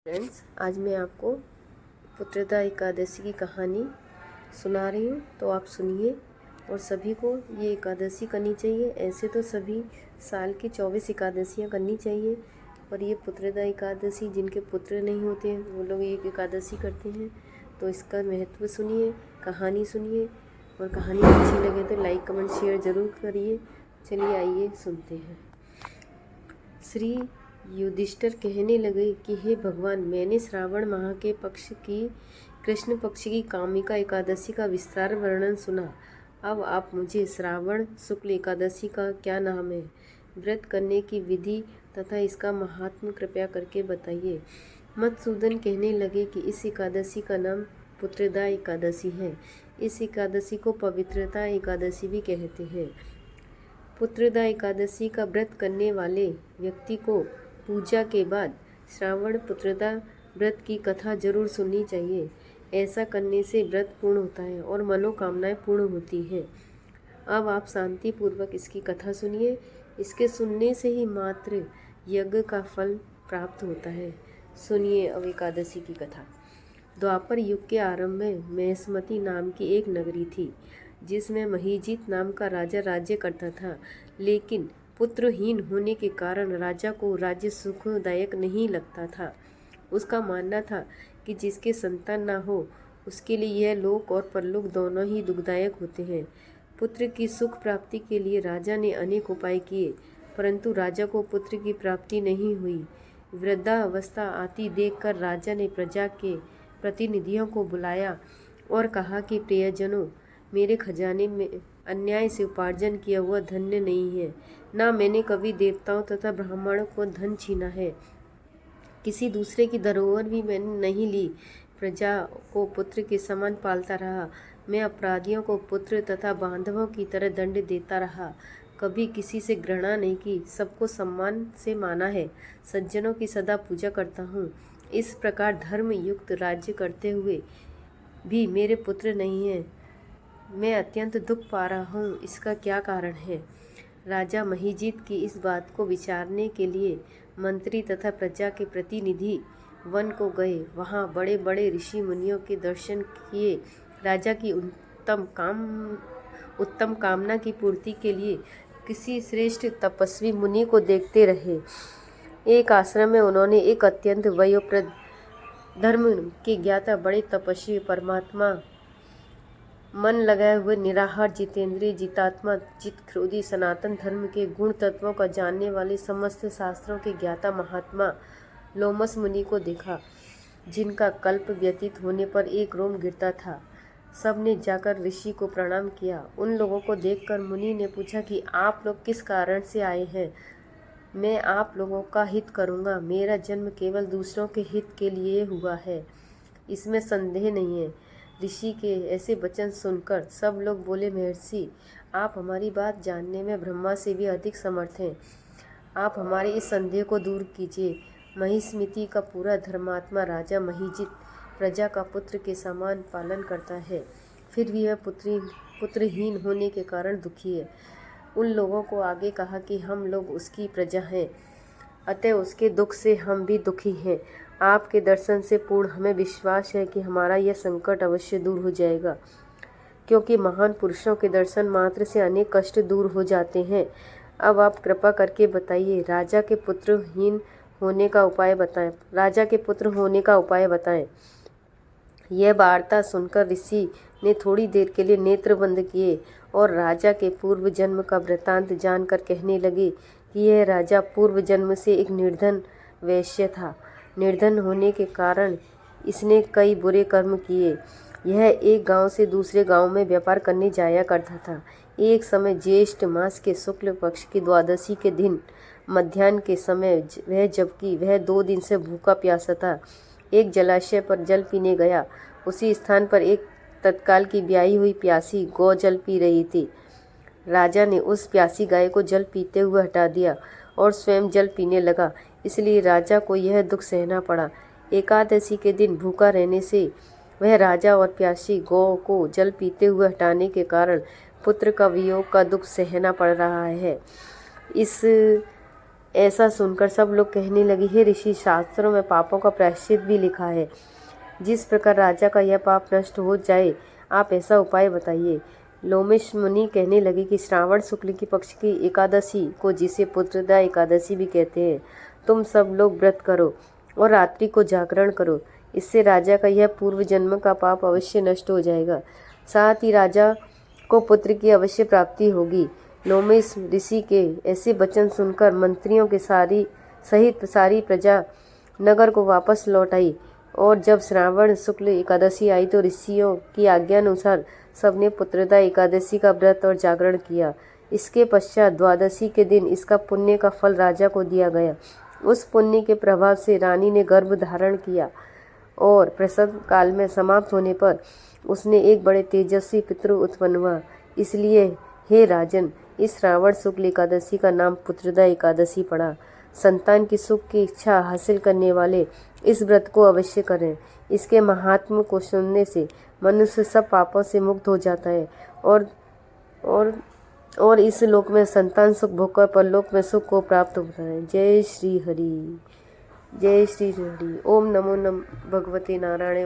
Friends, आज मैं आपको पुत्रदा एकादशी की कहानी सुना रही हूँ, तो आप सुनिए। और सभी को ये एकादशी करनी चाहिए। ऐसे तो सभी साल की 24 एकादशियाँ करनी चाहिए, पर ये पुत्रदा एकादशी जिनके पुत्र नहीं होते हैं वो लोग एक एकादशी करते हैं। तो इसका महत्व सुनिए, कहानी सुनिए, और कहानी अच्छी लगे तो लाइक कमेंट शेयर ज़रूर करिए। चलिए आइए सुनते हैं। श्री युधिष्ठिर कहने लगे कि हे भगवान, मैंने श्रावण माह के पक्ष की कृष्ण पक्ष की कामिका एकादशी का विस्तार वर्णन सुना। अब आप मुझे श्रावण शुक्ल एकादशी का क्या नाम है, व्रत करने की विधि तथा इसका महात्म्य कृपया करके बताइए। मधुसूदन कहने लगे कि इस एकादशी का नाम पुत्रदा एकादशी है। इस एकादशी को पवित्रता एकादशी भी कहते हैं। पुत्रदा एकादशी का व्रत करने वाले व्यक्ति को पूजा के बाद श्रावण पुत्रदा व्रत की कथा जरूर सुननी चाहिए। ऐसा करने से व्रत पूर्ण होता है और मनोकामनाएं पूर्ण होती हैं। अब आप शांति पूर्वक इसकी कथा सुनिए। इसके सुनने से ही मात्र यज्ञ का फल प्राप्त होता है। सुनिए अब एकादशी की कथा। द्वापर युग के आरंभ में महेशमती नाम की एक नगरी थी, जिसमें महीजित नाम का राजा राज्य करता था। लेकिन पुत्रहीन होने के कारण राजा को राज्य सुखदायक नहीं लगता था। उसका मानना था कि जिसके संतान ना हो उसके लिए यह लोक और परलोक दोनों ही दुखदायक होते हैं। पुत्र की सुख प्राप्ति के लिए राजा ने अनेक उपाय किए, परंतु राजा को पुत्र की प्राप्ति नहीं हुई। वृद्धावस्था आती देखकर राजा ने प्रजा के प्रतिनिधियों को बुलाया और कहा कि प्रियजनों, मेरे खजाने में अन्याय से उपार्जन किया हुआ धन्य नहीं है। ना मैंने कभी देवताओं तथा ब्राह्मणों को धन छीना है। किसी दूसरे की धरोहर भी मैंने नहीं ली। प्रजा को पुत्र के समान पालता रहा। मैं अपराधियों को पुत्र तथा बांधवों की तरह दंड देता रहा। कभी किसी से घृणा नहीं की, सबको सम्मान से माना है। सज्जनों की सदा पूजा करता हूँ। इस प्रकार धर्म युक्त राज्य करते हुए भी मेरे पुत्र नहीं है। मैं अत्यंत दुख पा रहा हूँ। इसका क्या कारण है? राजा महीजित की इस बात को विचारने के लिए मंत्री तथा प्रजा के प्रतिनिधि वन को गए। वहाँ बड़े बड़े ऋषि मुनियों के दर्शन किए। राजा की उत्तम कामना की पूर्ति के लिए किसी श्रेष्ठ तपस्वी मुनि को देखते रहे। एक आश्रम में उन्होंने एक अत्यंत वयोवृद्ध, धर्म के ज्ञाता, बड़े तपस्वी, परमात्मा मन लगाए हुए, निराहार, जितेंद्रिय, जितात्मा, चित्क्रोधी, सनातन धर्म के गुण तत्वों का जानने वाले, समस्त शास्त्रों के ज्ञाता महात्मा लोमस मुनि को देखा, जिनका कल्प व्यतीत होने पर एक रोम गिरता था। सबने जाकर ऋषि को प्रणाम किया। उन लोगों को देखकर मुनि ने पूछा कि आप लोग किस कारण से आए हैं? मैं आप लोगों का हित करूंगा। मेरा जन्म केवल दूसरों के हित के लिए हुआ है, इसमें संदेह नहीं है। ऋषि के ऐसे वचन सुनकर सब लोग बोले, महर्षि, आप हमारी बात जानने में ब्रह्मा से भी अधिक समर्थ हैं। आप हमारे इस संदेह को दूर कीजिए। महिष्मति का पूरा धर्मात्मा राजा महीजित प्रजा का पुत्र के समान पालन करता है, फिर भी वह पुत्रहीन होने के कारण दुखी है। उन लोगों को आगे कहा कि हम लोग उसकी प्रजा हैं, अतः उसके दुख से हम भी दुखी हैं। आपके दर्शन से पूर्ण हमें विश्वास है कि हमारा यह संकट अवश्य दूर हो जाएगा, क्योंकि महान पुरुषों के दर्शन मात्र से अनेक कष्ट दूर हो जाते हैं। अब आप कृपा करके बताइए, राजा के पुत्र होने का उपाय बताएं। यह वार्ता सुनकर ऋषि ने थोड़ी देर के लिए नेत्र बंद किए और राजा के पूर्व जन्म का वृत्तांत जानकर कहने लगे कि यह राजा पूर्व जन्म से एक निर्धन वैश्य था। निर्धन होने के कारण इसने कई बुरे कर्म किए। यह एक गांव से दूसरे गांव में व्यापार करने जाया करता था। एक समय ज्येष्ठ मास के शुक्ल पक्ष की द्वादशी के दिन मध्याह्न के समय जबकि वह 2 दिन से भूखा प्यासा था, एक जलाशय पर जल पीने गया। उसी स्थान पर एक तत्काल की ब्याही हुई प्यासी गौ जल पी रही थी। राजा ने उस प्यासी गाय को जल पीते हुए हटा दिया और स्वयं जल पीने लगा, इसलिए राजा को यह दुख सहना पड़ा। एकादशी के दिन भूखा रहने से वह राजा और प्यासी गौ को जल पीते हुए हटाने के कारण पुत्र का वियोग का दुख सहना पड़ रहा है। इस ऐसा सुनकर सब लोग कहने लगे, हे ऋषि, शास्त्रों में पापों का प्रायश्चित भी लिखा है। जिस प्रकार राजा का यह पाप नष्ट हो जाए, आप ऐसा उपाय बताइए। लोमेश मुनि कहने लगे कि श्रावण शुक्ल की पक्ष की एकादशी को, जिसे पुत्रदा एकादशी भी कहते हैं, तुम सब लोग व्रत करो और रात्रि को जागरण करो। इससे राजा का यह पूर्व जन्म का पाप अवश्य नष्ट हो जाएगा। साथ ही राजा को पुत्र की अवश्य प्राप्ति होगी। लोमेश ऋषि के ऐसे वचन सुनकर मंत्रियों के सहित सारी प्रजा नगर को वापस लौट आई। और जब श्रावण शुक्ल एकादशी आई तो ऋषियों की आज्ञानुसार सबने पुत्रदा एकादशी का व्रत और जागरण किया। इसके पश्चात द्वादशी के दिन इसका पुण्य का फल राजा को दिया गया। उस पुण्य के प्रभाव से रानी ने गर्भ धारण किया और प्रसव काल में समाप्त होने पर उसने एक बड़े तेजस्वी पितृ उत्पन्न हुआ। इसलिए हे राजन, इस श्रावण शुक्ल एकादशी का नाम पुत्रदा एकादशी पड़ा। संतान की सुख की इच्छा हासिल करने वाले इस व्रत को अवश्य करें। इसके महात्म्य को सुनने से मनुष्य सब पापों से मुक्त हो जाता है और इस लोक में संतान सुख भोगकर परलोक में सुख को प्राप्त होता है। जय श्री हरि, जय श्री हरि। ओम नमो भगवते नारायण।